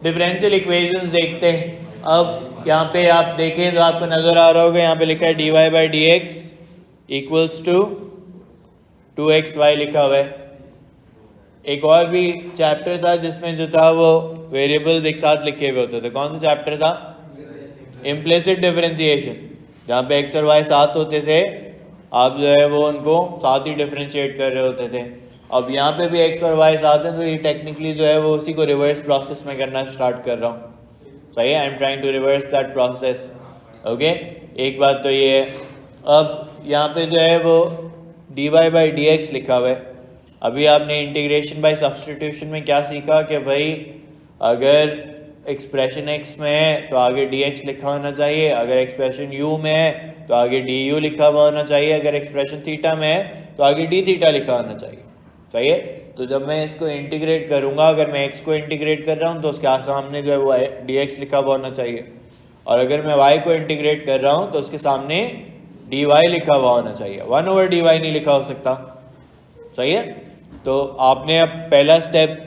Differential equations देखते हैं। अब यहाँ पे आप देखें तो आपको नज़र आ रहा होगा, यहाँ पे लिखा है dy by D X equals to 2xy लिखा हुआ है। एक और भी चैप्टर था जिसमें जो था वो वेरिएबल्स एक साथ लिखे हुए होते थे। कौन सा चैप्टर था? इम्प्लिसिट डिफरेंशिएशन, जहाँ पे x और y साथ होते थे, आप जो है वो उनको साथ ही डिफरेंशिएट कर रहे होते थे। अब यहाँ पे भी x और y साथ हैं, तो ये टेक्निकली जो है वो उसी को रिवर्स प्रोसेस में करना स्टार्ट कर रहा हूँ। सही है, I am trying to reverse that process. Okay, एक बात तो ये है। अब यहाँ पे जो है वो dy बाई डी एक्स लिखा हुआ है। अभी आपने इंटीग्रेशन बाय सब्सटीट्यूशन में क्या सीखा कि भाई अगर एक्सप्रेशन x में है तो आगे dx लिखा होना चाहिए, अगर एक्सप्रेशन u में है तो आगे du लिखा हुआ होना चाहिए, अगर एक्सप्रेशन थीटा में है तो आगे d थीटा लिखा होना चाहिए। सही है, तो जब मैं इसको इंटीग्रेट करूँगा, अगर मैं x को इंटीग्रेट कर रहा हूँ तो उसके सामने जो है वो dx लिखा हुआ होना चाहिए, और अगर मैं y को इंटीग्रेट कर रहा हूँ तो उसके सामने dy लिखा हुआ होना चाहिए, 1/dy नहीं लिखा हो सकता। सही है, तो आपने अब पहला स्टेप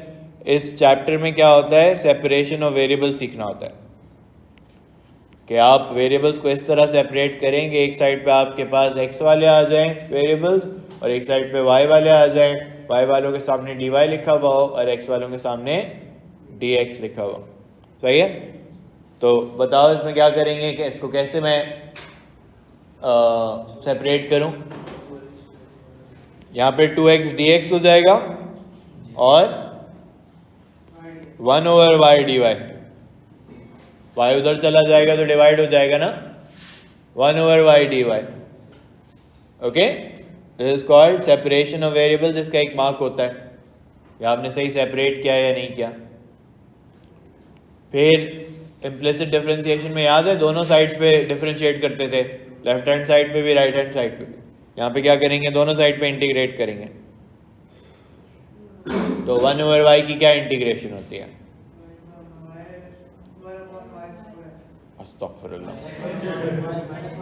इस चैप्टर में क्या होता है, सेपरेशन ऑफ वेरिएबल सीखना होता है कि आप वेरिएबल्स को इस तरह सेपरेट करेंगे, एक साइड पे आपके पास x वाले आ जाएं वेरिएबल्स और एक साइड पे y वाले आ जाएं, y वालों के सामने dy लिखा हुआ हो और x वालों के सामने dx लिखा हुआ। सही है, तो बताओ इसमें क्या करेंगे कि इसको कैसे मैं सेपरेट करूं। यहाँ पे 2x dx हो जाएगा और 1/y dy, y उधर चला जाएगा तो डिवाइड हो जाएगा ना, 1/y dy। Okay, this is called separation of variable, जिसका एक मार्क होता है कि आपने सही सेपरेट किया या नहीं किया। फिर इम्प्लिसिट डिफरेंशिएशन में याद है दोनों साइड्स पे डिफरेंशिएट करते थे, लेफ्ट हैंड साइड पे भी राइट हैंड साइड पे भी। यहाँ पे क्या करेंगे, दोनों साइड पे इंटीग्रेट करेंगे। तो 1/y की क्या इंटीग्रेशन होती है?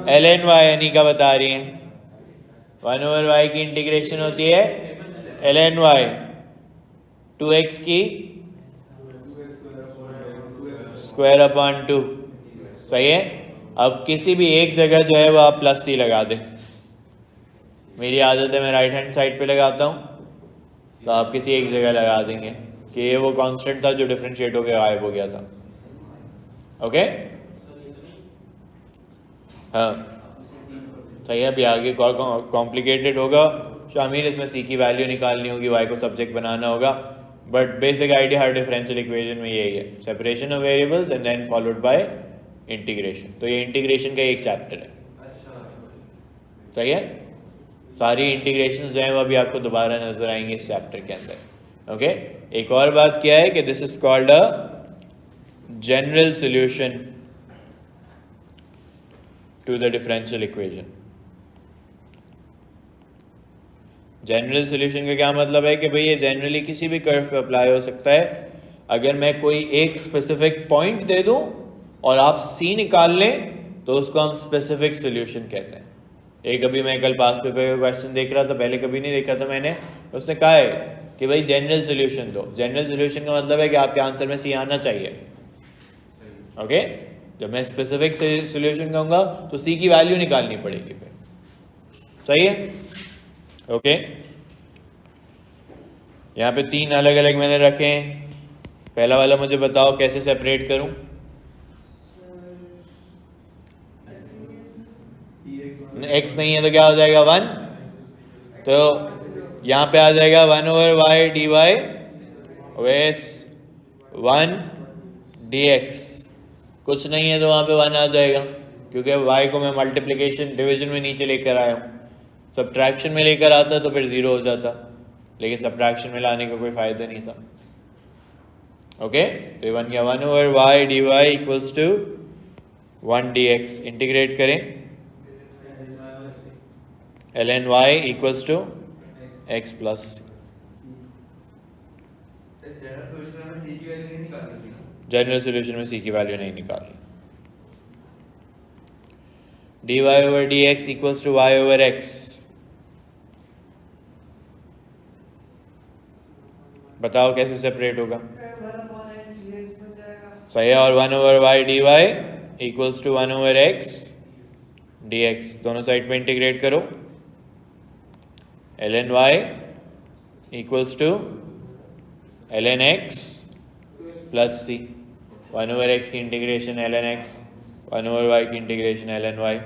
ln y अनिका बता रही हैं 1/y की इंटीग्रेशन होती है ln y, 2x की स्क्वायर अपॉन 2। सही है, अब किसी भी एक जगह जो है वो आप प्लस सी लगा दें। मेरी आदत है मैं राइट हैंड साइड पे लगाता हूँ, तो आप किसी एक जगह लगा देंगे कि ये वो कांस्टेंट था जो डिफरेंशिएट होकर गायब हो गया था। ओके, हाँ सही है। अभी आगे कॉम्प्लिकेटेड होगा शामिर, इसमें सी की वैल्यू निकालनी होगी, वाई को सब्जेक्ट बनाना होगा, बट बेसिक आइडिया हर डिफरेंशियल इक्वेशन में यही है, separation of variables and then followed by integration. तो ये इंटीग्रेशन का एक चैप्टर है। सही है, सारी इंटीग्रेशन जो है वो अभी आपको दोबारा नजर आएंगे इस चैप्टर के अंदर। ओके, एक और बात क्या है कि this is called a general solution to the differential equation. General solution का क्या मतलब है कि भाई ये जनरली किसी भी कर्व पे अप्लाई हो सकता है। अगर मैं कोई एक स्पेसिफिक पॉइंट दे दूं और आप सी निकाल लें तो उसको हम स्पेसिफिक सॉल्यूशन कहते हैं। एक अभी मैं कल पास पेपर का क्वेश्चन देख रहा था, पहले कभी नहीं देखा था मैंने, उसने कहा है कि भाई जनरल सॉल्यूशन दो। जनरल सॉल्यूशन का मतलब है कि आपके आंसर में सी आना चाहिए। ओके, जब मैं स्पेसिफिक सॉल्यूशन कहूँगा तो सी की वैल्यू निकालनी पड़ेगी फिर। सही है, ओके। यहाँ पे तीन अलग अलग मैंने रखे हैं। पहला वाला मुझे बताओ कैसे सेपरेट करूं। x नहीं है तो क्या हो जाएगा 1, तो यहाँ पे आ जाएगा 1/y dy वेस 1 dx। कुछ नहीं है तो वहाँ पे 1 आ जाएगा, क्योंकि y को मैं मल्टीप्लिकेशन डिवीजन में नीचे लेकर आया हूँ। सब्ट्रैक्शन में लेकर आता तो फिर 0 हो जाता, लेकिन सब्ट्रैक्शन में लाने का कोई फ़ायदा नहीं था। ओके, तो ये बन गया 1/y dy equals to 1 dx। Integrate करें, ln y equals to x plus. General solution में c की वैल्यू नहीं निकाली। dy/dx equals to y/x। बताओ कैसे सेपरेट होगा। सही है। और 1/y dy equals to 1/x dx, दोनों साइड पे इंटीग्रेट करो। ln y equals to ln x plus c, 1/x की इंटीग्रेशन ln x, 1/y की इंटीग्रेशन ln y।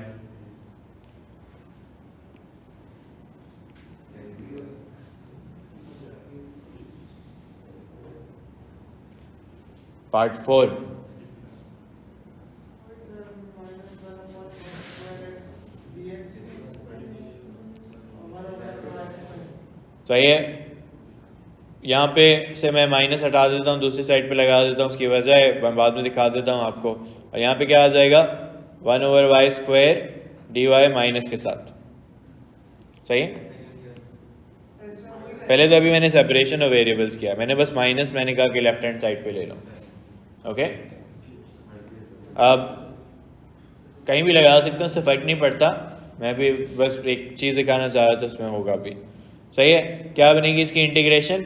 पार्ट 4, सही है। यहाँ पे से मैं माइनस हटा देता हूँ, दूसरी साइड पे लगा देता हूँ, उसकी वजह है मैं बाद में दिखा देता हूँ आपको। और यहाँ पे क्या आ जाएगा 1/y² dy माइनस के साथ, सही है। पहले तो अभी मैंने सेपरेशन ऑफ वेरिएबल्स किया, मैंने बस माइनस मैंने कहा कि लेफ्ट हैंड साइड पे ले लो। ओके, अब कहीं भी लगा सकते हैं, उससे फर्क नहीं पड़ता। मैं भी बस एक चीज़ दिखाना चाह रहा था, उसमें होगा भी सही है। क्या बनेगी इसकी इंटीग्रेशन,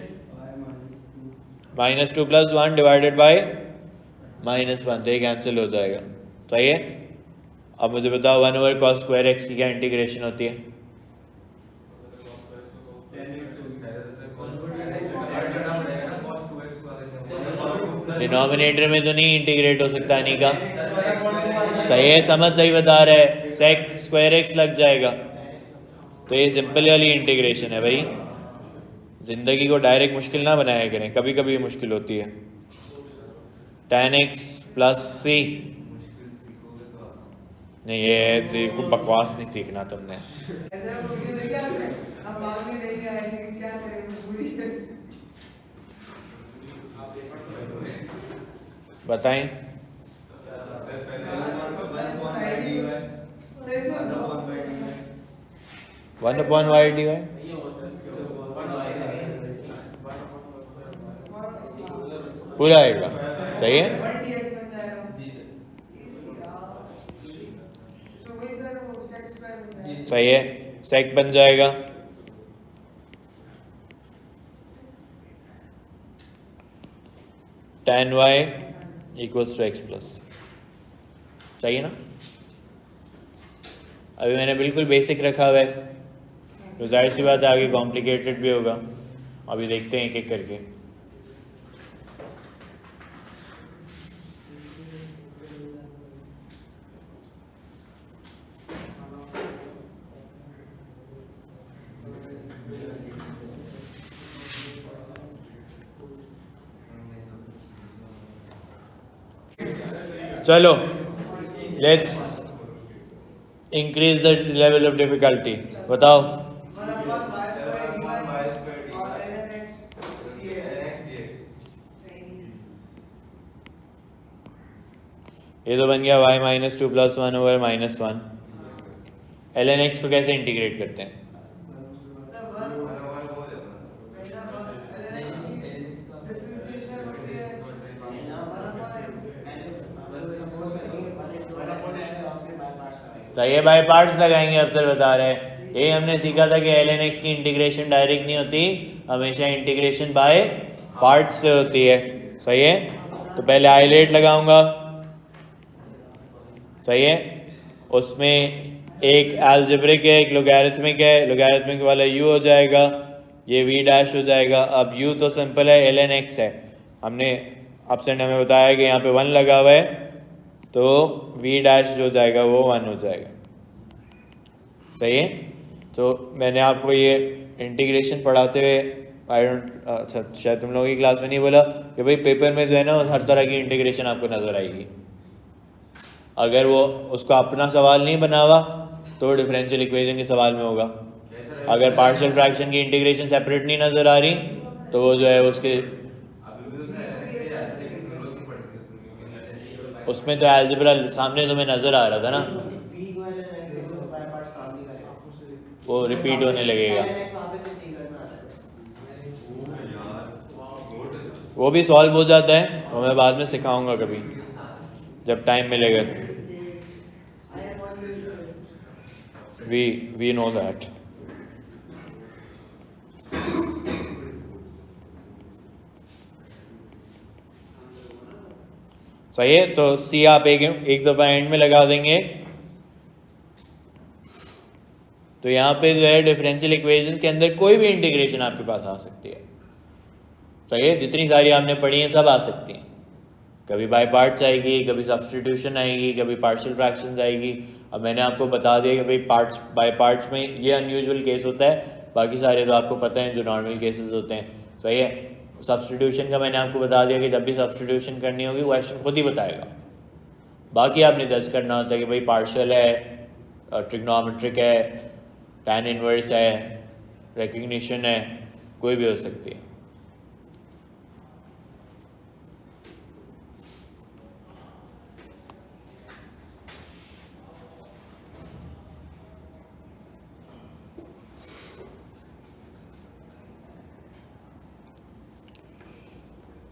-2 + 1 डिवाइडेड बाय -1, तो ये कैंसिल हो जाएगा, सही है। अब मुझे बताओ 1/cos² x की क्या इंटीग्रेशन होती है। डिनोमिनेटर में तो नहीं इंटीग्रेट हो सकता नहीं का, सही है, समझ सही बता रहा है, sec² x लग जाएगा। तो ये सिंपल वाली इंटीग्रेशन है भाई, जिंदगी को डायरेक्ट मुश्किल ना बनाया करें, कभी कभी मुश्किल होती है। tan x + c, नहीं ये देखो बकवास नहीं सीखना तुमने। बताएं 1/y dy पूरा आएगा, सही है। सही है, सेक बन जाएगा। tan y equals to x+, सही है ना। अभी मैंने बिल्कुल बेसिक रखा हुआ है, तो जाहिर सी बात है आगे कॉम्प्लिकेटेड भी होगा। अभी देखते हैं एक एक करके। चलो let's increase the level of difficulty. बताओ ये तो बन गया y -2 + 1/-1। ln x को कैसे इंटीग्रेट करते हैं। तो ये बाय पार्ट्स लगाएंगे, अफसर बता रहे हैं। ये हमने सीखा था कि ln x की इंटीग्रेशन डायरेक्ट नहीं होती, हमेशा इंटीग्रेशन बाय पार्ट्स से होती है, सही है। तो पहले आइलेट लगाऊंगा, सही है। उसमें एक अलजेब्रिक है, एक लोगैरिथमिक है, लोगैरिथमिक वाला u हो जाएगा, ये v' हो जाएगा। अब u तो सिंपल है, ln x है। हमने अफसर ने हमें बताया कि यहाँ पे 1 लगा हुआ है, तो v' जो जाएगा वो 1 हो जाएगा, सही है। तो मैंने आपको ये इंटीग्रेशन पढ़ाते हुए अच्छा शायद तुम लोगों की क्लास में नहीं बोला कि भाई पेपर में जो है ना हर तरह की इंटीग्रेशन आपको नज़र आएगी। अगर वो उसका अपना सवाल नहीं बना हुआ तो डिफरेंशियल इक्वेशन के सवाल में होगा। अगर पार्शियल फ्रैक्शन की इंटीग्रेशन सेपरेट नहीं नज़र आ रही तो वो जो है उसके उसमें तो अलजेब्रा सामने तुम्हें नज़र आ रहा था ना, वो रिपीट होने लगेगा। वो भी सॉल्व हो जाता है और मैं बाद में सिखाऊंगा कभी जब टाइम मिलेगा। We know that. सही है, तो सी आप एक दफ़ा एंड में लगा देंगे तो यहाँ पे जो है डिफरेंशियल इक्वेशंस के अंदर कोई भी इंटीग्रेशन आपके पास आ सकती है। सही है, जितनी सारी आपने पढ़ी हैं सब आ सकती हैं। कभी बाय पार्ट्स आएगी, कभी सब्स्टिट्यूशन आएगी, कभी पार्शियल फ्रैक्शंस आएगी। अब मैंने आपको बता दिया कि भाई पार्ट्स बाय पार्ट्स में ये अनयूजुअल केस होता है, बाकी सारे तो आपको पता है जो नॉर्मल केसेस होते हैं। सही है, सब्स्टिट्यूशन का मैंने आपको बता दिया कि जब भी सब्स्टिट्यूशन करनी होगी क्वेश्चन खुद ही बताएगा। बाकी आपने जज करना होता है कि भाई पार्शियल है, ट्रिग्नोमेट्रिक है, टैन इनवर्स है, रिकग्निशन है, कोई भी हो सकती है।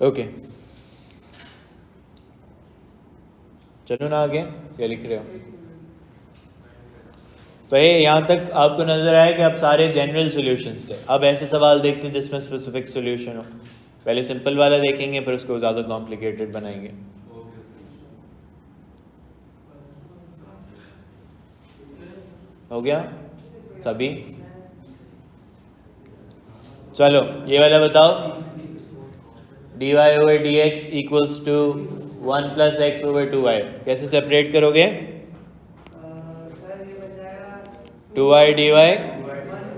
ओके चलो ना आगे, क्या लिख रहे हो? तो ये यहाँ तक आपको नजर आया कि अब सारे जनरल सॉल्यूशंस थे। अब ऐसे सवाल देखते हैं जिसमें स्पेसिफिक सॉल्यूशन हो। पहले सिंपल वाला देखेंगे, फिर उसको ज़्यादा कॉम्प्लिकेटेड बनाएंगे। हो गया सभी? चलो ये वाला बताओ, dy over dx equals to 1 plus X over 2y, कैसे सेपरेट करोगे? 2y dy 1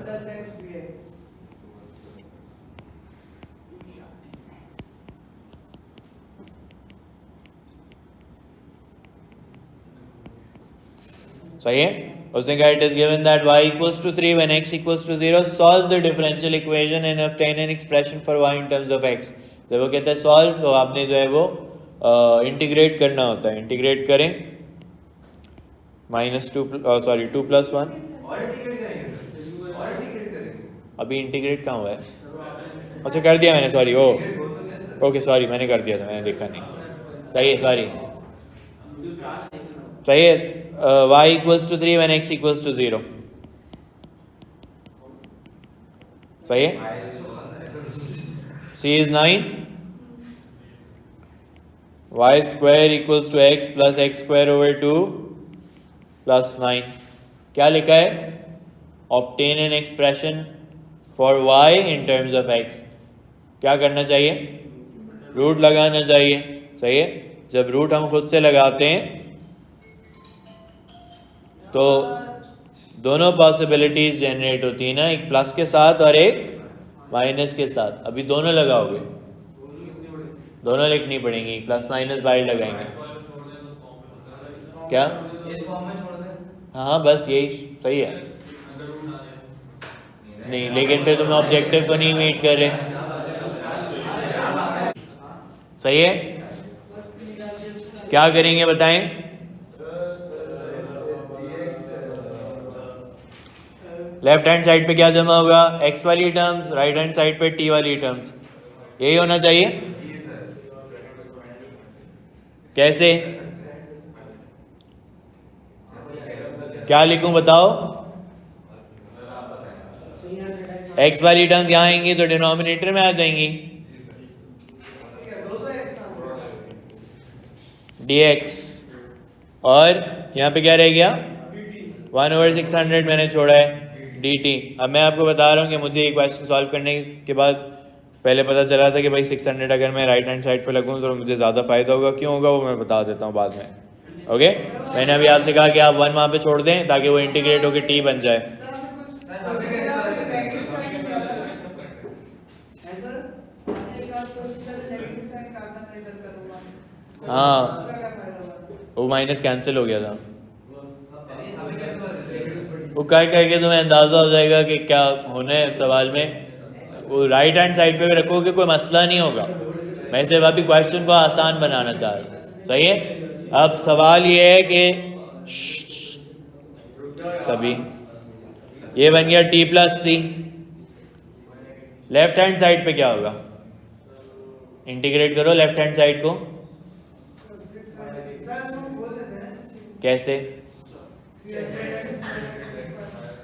plus x dx। सही है। उसने कहा it is given that y equals to 3 when x equals to 0, solve the differential equation and obtain an expression for y in terms of x। जब वो कहता है solve तो आपने जो है वो इंटीग्रेट करना होता है। इंटीग्रेट करें -2 प्लस 1 और इंटीग्रेट करेंगे सर, और इंटीग्रेट करेंगे। अभी इंटीग्रेट कहाँ हुआ है? अच्छा कर दिया मैंने, सॉरी। ओके सॉरी, मैंने कर दिया था, मैंने देखा नहीं। सही है, सॉरी। सही है, y equals to 3 when x equals to 0। सही है, c is 9, y square equals to x plus X square over 2 plus 9। क्या लिखा है? Obtain an expression for y in terms of x। क्या करना चाहिए? रूट लगाना चाहिए। सही है, जब रूट हम खुद से लगाते हैं तो दोनों पॉसिबिलिटीज जनरेट होती है ना, एक प्लस के साथ और एक माइनस के साथ। अभी दोनों लगाओगे, दोनों लिखनी पड़ेंगी, प्लस माइनस बाहर लगाएंगे। क्या? इस फॉर्म में छोड़ दें। हाँ बस यही सही है। नहीं, लेकिन फिर तुम ऑब्जेक्टिव को नहीं मीट कर रहे। सही है, क्या करेंगे बताएं? लेफ्ट हैंड साइड पे क्या जमा होगा? x वाली टर्म्स, राइट हैंड साइड पे t वाली टर्म्स। यही होना चाहिए। कैसे? क्या लिखूं बताओ? x वाली टर्म्स यहाँ आएंगी तो डिनोमिनेटर में आ जाएंगी, dx, और यहाँ पे क्या रह गया? 1/600 मैंने छोड़ा है dt। अब मैं आपको बता रहा हूँ कि मुझे ये क्वेश्चन सॉल्व करने के बाद पहले पता चला था कि भाई 600 अगर मैं राइट हैंड साइड पे लगूँ तो मुझे ज़्यादा फ़ायदा होगा। क्यों होगा वो मैं बता देता हूँ बाद में। ओके, मैंने अभी आपसे कहा कि आप 1 वहाँ पे छोड़ दें ताकि वो इंटीग्रेट होकर t बन जाए। हाँ, वो माइनस कैंसिल हो गया था। वो कर करके तुम्हें अंदाज़ा हो जाएगा कि क्या होना है सवाल में। वो राइट हैंड साइड पे भी रखोगे कोई मसला नहीं होगा। मैं सिर्फ अभी क्वेश्चन को आसान बनाना चाह रहा हूँ। सही है, अब सवाल ये है कि सभी ये बन गया t प्लस सी। लेफ्ट हैंड साइड पे क्या होगा? इंटीग्रेट करो लेफ्ट हैंड साइड को। कैसे?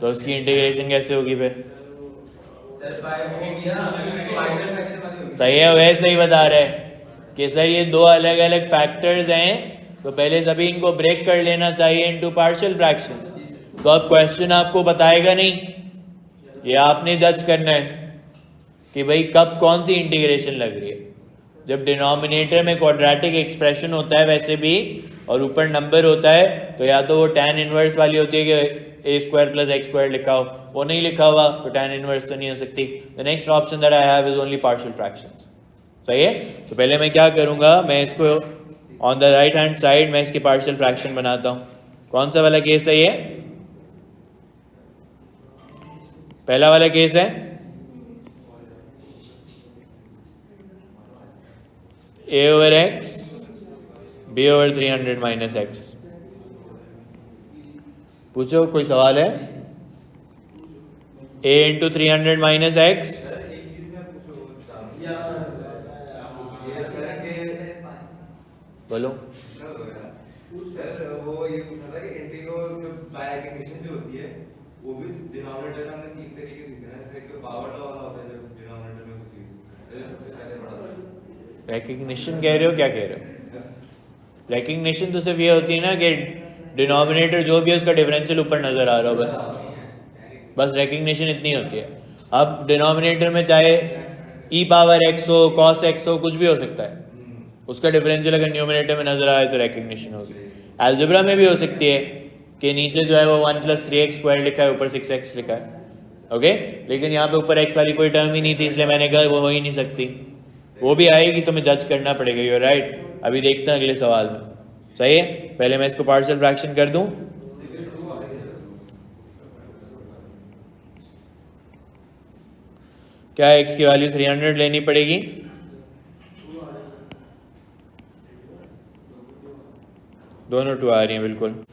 तो उसकी इंटीग्रेशन कैसे होगी फिर? सही है, वैसे ही बता रहे। कि सर ये दो अलग अलग फैक्टर्स हैं, तो पहले सभी इनको ब्रेक कर लेना चाहिए इनटू पार्शियल फ्रैक्शंस। तो अब क्वेश्चन आपको बताएगा नहीं, ये आपने जज करना है कि भाई कब कौन सी इंटीग्रेशन लग रही है। जब डिनोमिनेटर में क्वाड्रेटिक एक्सप्रेशन होता है वैसे भी और ऊपर नंबर होता है, तो या तो वो tan इनवर्स वाली होती है कि a square plus X square लिखा हो, वो नहीं लिखा हुआ तो tan इनवर्स तो नहीं हो सकती। The next option that I have is only partial fractions. सही है, तो पहले मैं क्या करूँगा, मैं इसको on the right hand side मैं इसकी पार्शियल फ्रैक्शन बनाता हूँ। कौन सा वाला केस है ये? पहला वाला केस है a over x b over 300 minus x. पूछो, कोई सवाल है? a into 300 minus x. बोलो। सर वो ये पूछना था कि इंटीग्रल जो बाय रेकग्निशन जो होती है वो भी डिनोमिनेटर में हमने तीन तरीके से सीखा है। जैसे कि पावर लॉ वाला होता है जब डिनोमिनेटर में कुछ चीज सबसे पहले पढ़ा था। रिकग्निशन कह रहे हो, क्या कह रहे हो? रिकग्निशन तो सिर्फ ये होती है ना कि डिनोमिनेटर जो भी है उसका डिफरेंशियल ऊपर नजर आ रहा हो, बस रिकग्निशन इतनी होती है। अब डिनोमिनेटर में चाहे ई पावर एक्स हो, कॉस एक्स हो, कुछ भी हो सकता है, उसका डिफरेंशियल अगर न्यूमरेटर में नजर आए तो रिकग्निशन होगी। अलजेब्रा में भी हो सकती है कि नीचे जो है वो 1 + 3x स्क्वायर लिखा है, ऊपर 6x लिखा है, ओके, लेकिन यहाँ पे ऊपर x वाली कोई टर्म ही नहीं थी, इसलिए मैंने कहा वो हो ही नहीं सकती। वो भी आएगी तो मैं जज करना पड़ेगा, यू राइट। अभी देखते हैं अगले सवाल में। सही है, पहले मैं इसको पार्शियल फ्रैक्शन कर दूं। क्या x की वैल्यू 300 लेनी पड़ेगी? दोनों 2 आ रही हैं बिल्कुल।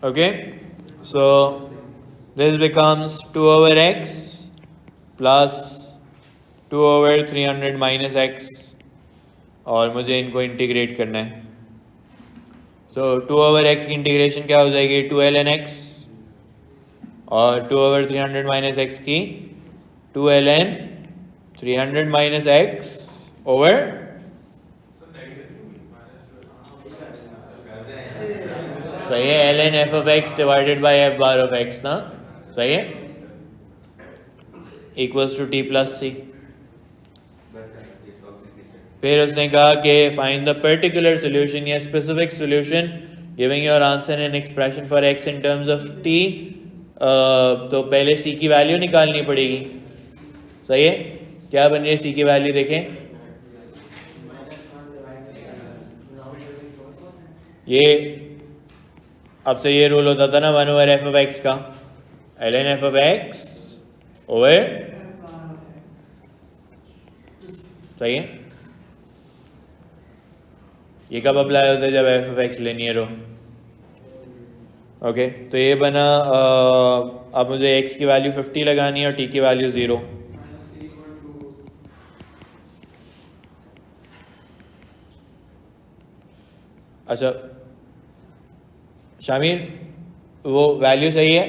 Okay, so this becomes 2 over x plus 2 over 300 minus x, और मुझे इनको इंटीग्रेट करना है। So 2 over x की इंटीग्रेशन क्या हो जाएगी? 2ln x, और 2 over 300 minus x की 2ln 300 minus x over, सही है, ln f of x divided by f bar of x ना, सही है, equals to t plus c। फिर उसने कहा कि फाइंड द पर्टिकुलर सोल्यूशन या specific solution giving your answer in expression for x in terms of t। तो पहले c की वैल्यू निकालनी पड़ेगी। सही है, क्या बन रही है c की वैल्यू देखें। ये अब से ये रूल होता था ना 1 ओवर f ऑफ x का, ln f of x over, सही है, ये कब अप्लाई होता है? जब f ऑफ x लिनियर हो। ओके, तो ये बना। अब मुझे x की वैल्यू 50 लगानी है और t की वैल्यू 0। अच्छा शामिर, वो वैल्यू सही है,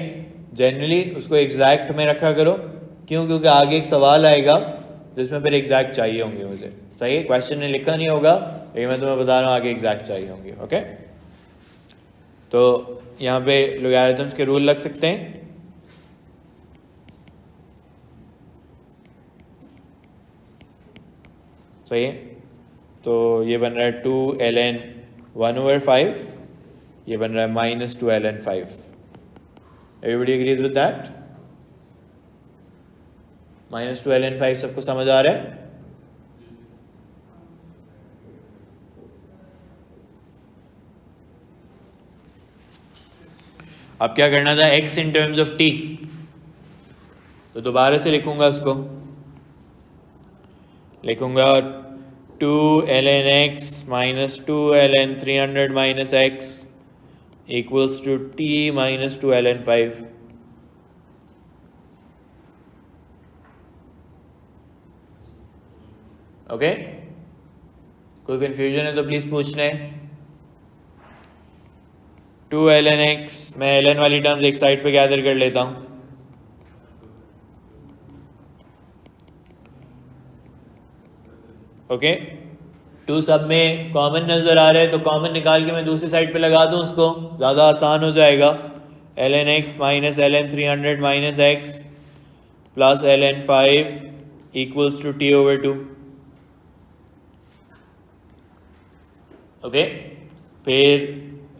जनरली उसको एग्जैक्ट में रखा करो। क्यों? क्योंकि आगे एक सवाल आएगा जिसमें फिर एग्जैक्ट चाहिए होंगे मुझे। सही है, क्वेश्चन में लिखा नहीं होगा लेकिन मैं तुम्हें बता रहा हूँ आगे एग्जैक्ट चाहिए होंगे। ओके, तो यहाँ पे लॉगरिथम्स के रूल लग सकते हैं। सही है, तो ये बन रहा है 2ln 1 over 5, ये बन रहा है -2ln 5। Everybody agrees with that? -2ln 5 सबको समझ आ रहा है? अब क्या करना था? x in terms of t, तो दोबारा से लिखूंगा उसको, लिखूंगा 2ln x minus 2ln 300 minus x equals to t minus 2ln 5। Okay, कोई कंफ्यूजन है तो प्लीज़ पूछ लें। 2ln x, मैं ln वाली टर्म्स एक साइड पे गैदर कर लेता हूँ। ओके, 2 सब में कॉमन नज़र आ रहा है तो कॉमन निकाल के मैं दूसरी साइड पे लगा दूँ उसको, ज़्यादा आसान हो जाएगा। ln x minus ln 300 minus x plus ln 5 equals to t/2। Okay, फिर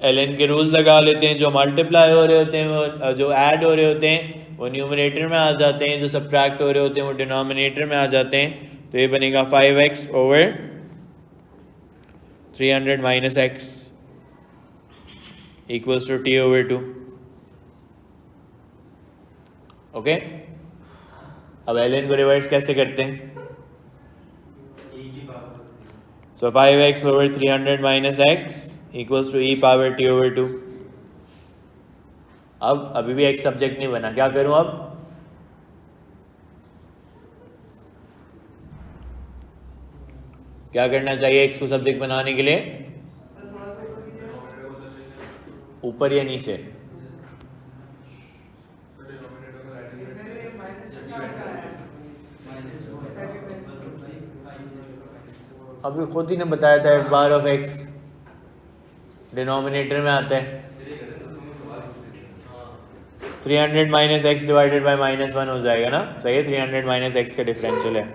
ln के रूल लगा लेते हैं। जो मल्टीप्लाई हो रहे होते हैं वो, जो ऐड हो रहे होते हैं वो न्यूमरेटर में आ जाते हैं, जो सब्ट्रैक्ट हो रहे होते हैं वो डिनोमिनेटर में आ जाते हैं। तो ये बनेगा 5x over 300 minus x equals to t/2। Okay, अब ln को रिवर्स कैसे करते हैं? So 5x over 300 minus x equals to e/t/2। अब अभी भी x सब्जेक्ट नहीं बना, क्या करूं अब? क्या करना चाहिए x को सब्जेक्ट बनाने के लिए? ऊपर या नीचे? अभी खुद ही ने बताया था f bar of x denominator में आता है। 300 माइनस एक्स डिवाइडेड बाई -1 हो जाएगा ना, सही है। 300 माइनस एक्स का डिफरेंशियल है,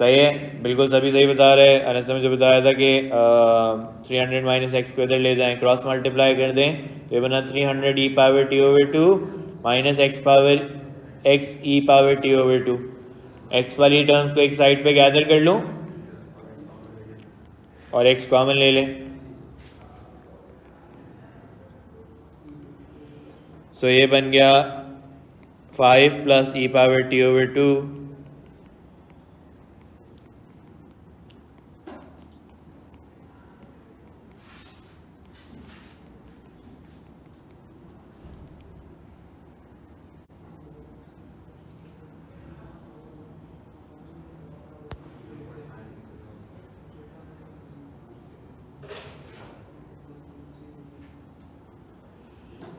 सही है, बिल्कुल सभी सही बता रहे हैं। अनस ने मुझे बताया था कि 300 माइनस एक्स को इधर ले जाएं, क्रॉस मल्टीप्लाई कर दें तो ये बना 300 e/t/2 minus x e/t/2। x वाली टर्म्स को एक साइड पे गैदर कर लूँ और x कॉमन ले लें। सो ये बन गया 5 प्लस e/t/2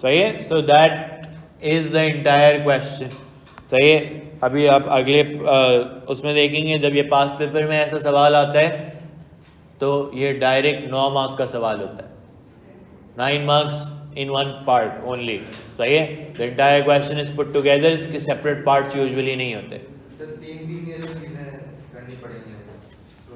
सही है। So that is the entire question, सही है। अभी आप अगले उसमें देखेंगे, जब ये पास पेपर में ऐसा सवाल आता है तो ये डायरेक्ट 9 मार्क का सवाल होता है, 9 marks in one part only, सही है। The entire question is put together, इसके सेपरेट पार्ट्स यूजुअली नहीं होते। सर 3 ये जो चीजें करनी पड़ेंगी तो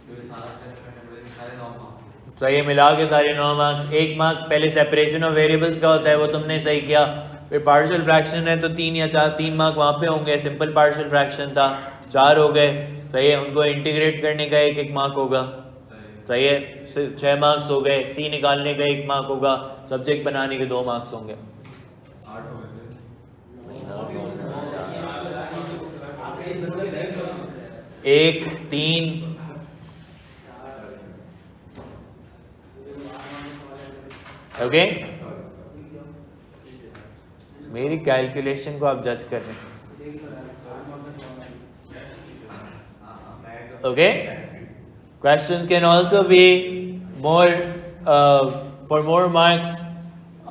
जो सारा स्टेप करने पड़ेंगे, सारे 9 मार्क्स, सही है, मिला के सारे 9 मार्क्स। 1 मार्क पहले सेपरेशन ऑफ वेरिएबल्स का होता है, वो तुमने सही किया। फिर पार्शियल फ्रैक्शन है तो 3 या 4 3 मार्क वहाँ पे होंगे। सिंपल पार्शियल फ्रैक्शन था, 4 हो गए, सही है। उनको इंटीग्रेट करने का 1 मार्क होगा, सही है। 6 मार्क्स हो गए। सी निकालने का 1 मार्क होगा, सब्जेक्ट बनाने के 2 मार्क्स होंगे। 8 हो गए। 1 3 ओके। मेरी कैलकुलेशन को आप जज कर रहे हैं, okay. Questions can also be more for more marks.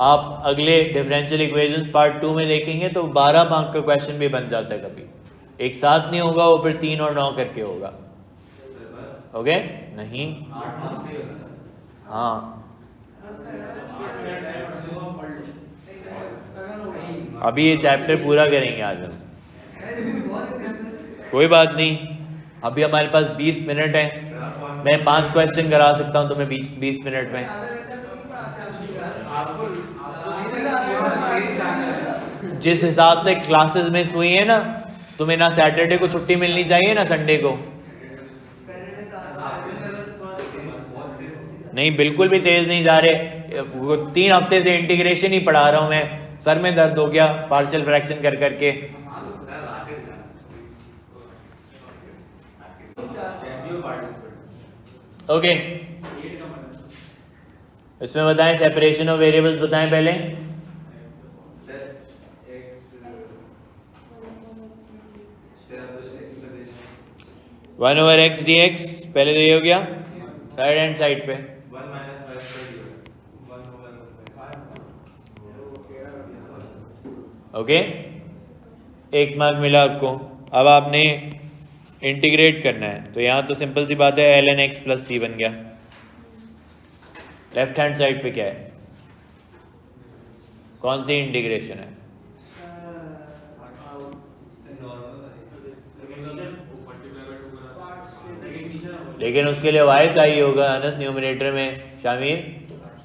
आप अगले डिफरेंशियल इक्वेशंस पार्ट 2 में देखेंगे तो 12 मार्क का क्वेश्चन भी बन जाता है। कभी एक साथ नहीं होगा, वो फिर 3 और 9 करके होगा, ओके। नहीं, हाँ, अभी ये चैप्टर पूरा करेंगे आज हम, कोई बात नहीं। अभी हमारे पास 20 मिनट है, मैं 5 क्वेश्चन करा सकता हूँ तुम्हें 20 मिनट में। जिस हिसाब से क्लासेस मिस हुई है ना, तुम्हें ना सैटरडे को छुट्टी मिलनी चाहिए ना संडे को। नहीं, बिल्कुल भी तेज नहीं जा रहे। 3 हफ्ते से इंटीग्रेशन ही पढ़ा रहा हूँ मैं, सर में दर्द हो गया पार्शियल फ्रैक्शन कर करके। ओके, इसमें बताएं सेपरेशन ऑफ वेरिएबल्स बताएं पहले। 1 ओवर एक्स डी एक्स, पहले तो ये हो गया राइट हैंड साइड पे, 1 minus 5 square dy 1 over 5 okay. एक मार्क मिला आपको। अब आपने इंटीग्रेट करना है, तो यहाँ तो सिंपल सी बात है, ln x प्लस सी बन गया। लेफ्ट हैंड साइड पे क्या है, कौन सी इंटीग्रेशन है? लेकिन उसके लिए y चाहिए होगा अनस, न्यूमरेटर में शामिल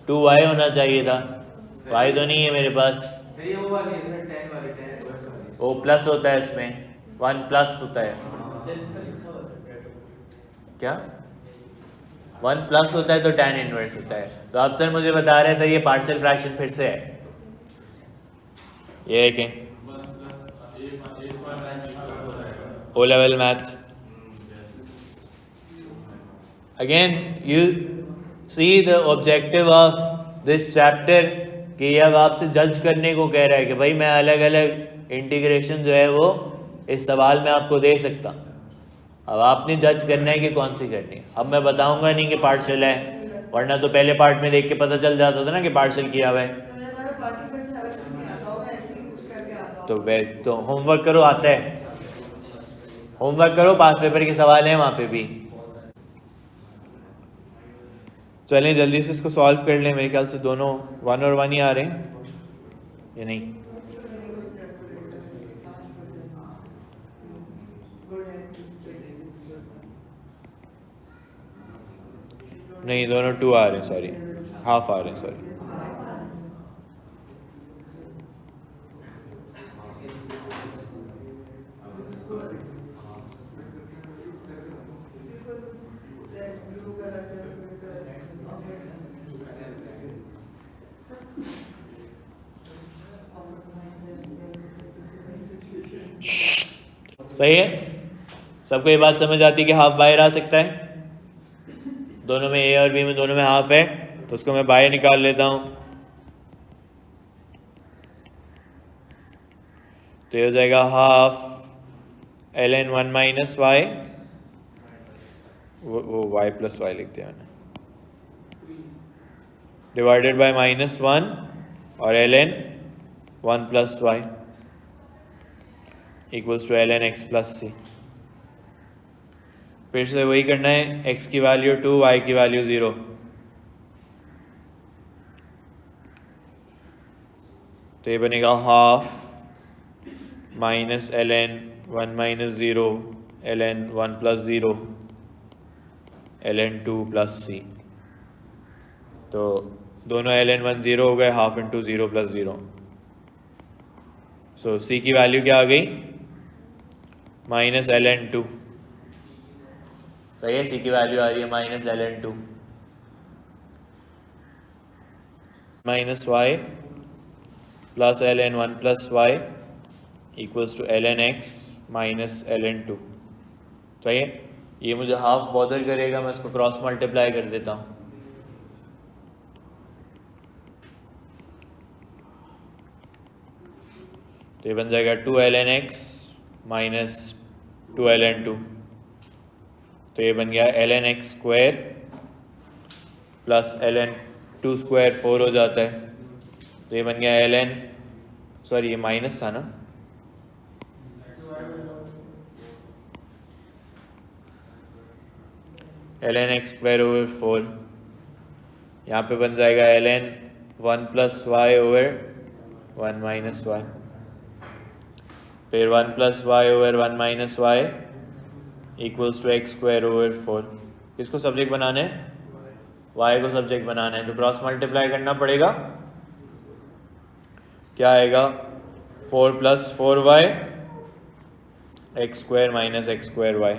2y होना चाहिए था, y तो नहीं है मेरे पास। सही है, वो वाली है सर, 10 वाली 10 इनवर्स वाली। वो प्लस होता है इसमें, 1 प्लस होता है। क्या 1 प्लस होता है तो tan इनवर्स होता है। तो आप सर मुझे बता रहे हैं सर ये पार्शियल फ्रैक्शन फिर से है, ये है कि O level math. Again you see the objective of this chapter कि ये अब आपसे जज करने को कह रहा है कि भाई मैं अलग अलग इंटीग्रेशन जो है वो इस सवाल में आपको दे सकता, अब आपने जज करना है कि कौन सी करनी है। अब मैं बताऊंगा नहीं कि पार्शियल है, वरना तो पहले पार्ट में देख के पता चल जाता था ना कि पार्शियल किया हुआ है। तो वैसे तो होमवर्क करो, आता है, होमवर्क करो, पास पेपर के सवाल हैं वहाँ पे भी। चलें जल्दी से इसको सॉल्व कर लें, मेरे ख्याल से दोनों 1 और 1 ही आ रहे हैं या नहीं? नहीं, दोनों 2 आ रहे हैं, सॉरी हाफ आ रहे हैं, सॉरी। सही है, सबको ये बात समझ आती है कि हाफ बाहर आ सकता है, दोनों में, ए और बी में दोनों में हाफ है, तो उसको मैं बाहर निकाल लेता हूँ। तो ये हो जाएगा हाफ ln 1 माइनस वाई, वो y प्लस वाई लिख दिया मैंने, डिवाइडेड बाय -1 और ln 1 plus Y equals to ln x plus c. फिर से वही करना है, x की वैल्यू 2, y की वैल्यू 0। तो ये बनेगा half minus ln 1 minus 0 ln 1 plus 0 ln 2 plus C. तो दोनों ln 1 0 हो गए, half into 0 plus 0। So C की वैल्यू क्या आ गई, माइनस ln 2। सही है, सी की वैल्यू आ रही है minus ln 2, minus Y plus ln 1 plus Y equals to ln x minus ln 2। सही है, ये मुझे हाफ बॉदर करेगा, मैं इसको क्रॉस मल्टीप्लाई कर देता हूँ। तो ये बन जाएगा 2 ln x माइनस 2 ln 2। तो ये बन गया ln x square plus ln 2 square 4 हो जाता है। तो ये बन गया ln, सॉरी ये माइनस था ना, ln x स्क्वायर ओवर 4, यहाँ पे बन जाएगा ln 1 plus Y over 1 minus Y, फिर 1 plus Y over 1 minus Y equals to X square over 4। किसको सब्जेक्ट बनाना है, y को सब्जेक्ट बनाना है, तो क्रॉस मल्टीप्लाई करना पड़ेगा। क्या आएगा, 4 plus 4y X square minus X square Y.